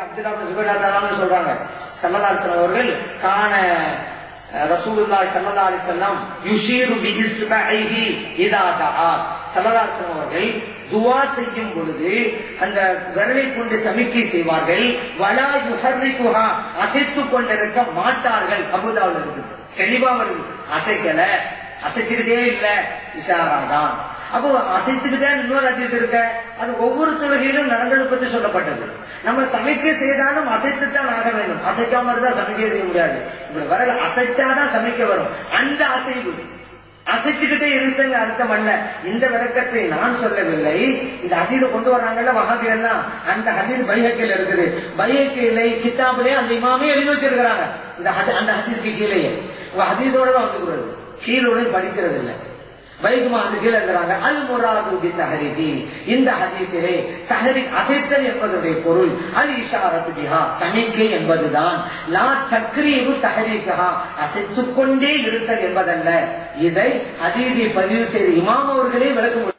அப்துல்லா இப்னு ஜுபைர் ரலியல்லாஹு சொல்றாங்க, ஸல்லல்லாஹு அலைஹி வஸல்லம் அவர்கள் கான ரசூலுல்லாஹி ஸல்லல்லாஹு அலைஹி வஸல்லம் யுஷீரு பி இஸ்பஹிஹி இதா தஆ. ஸல்லல்லாஹு அலைஹி வஸல்லம் அவர்கள் துஆ செய்யும் பொழுது அந்த விரலை கொண்டு சமிக்கை செய்வார்கள். வலா யுஹர்ரிகுஹா, அசைத்துக் கொண்டிருக்க மாட்டார்கள். அபூதாவுல இருக்கு, தெளிவா வருது. அசைக்கல, அசைச்சுக்கிட்டே இல்ல, இஷாரா தான். அப்போ அசைத்துக்கிட்டே இன்னொரு ஹதீஸ் இருக்க, அது ஒவ்வொரு தொழுகையிலும் நடந்தது பற்றி சொல்லப்பட்டது. நம்ம சமைக்க செய்தாலும் அசைத்துத்தான் ஆக வேண்டும், அசைக்காம இருந்தா சமைக்க செய்ய முடியாது. இப்படி வரல, அசைச்சாதான் சமைக்க வரும். அந்த அசைவு அசைச்சுக்கிட்டே இருந்தங்க அர்த்தம் அல்ல. இந்த விளக்கத்தை நான் சொல்லவில்லை. இந்த ஹதீஸை கொண்டு வர்றாங்கல்ல வஹாபிகள் எல்லாம், அந்த ஹதீஸ் பைஹக்கில இருக்குது. பைஹக்கில கிதாபிலே அந்த இமாமே எழுதி வச்சிருக்கிறாங்க. அந்த ஹதீஸ்க்கு கீழேயே ஹதீஸோட வந்துக்கிறது, கீழோட படிக்கிறது இல்லை. வைகுமா அது கீழே இருக்கிறாங்க. அல் முராது பி தஹரீகி, இந்த ஹதீஸிலே தஹரீக் அசைத்தல் என்பதுடைய பொருள் அல் இஷாரத்து பிஹா, சமிக்கை என்பதுதான். லா தக்ரீபு தஹரீகஹா, அசைத்துக் கொண்டே இருத்தல் என்பதல்ல. இதை ஹதீஸை பதிவு செய்த இமாம் அவர்களே விளக்கம்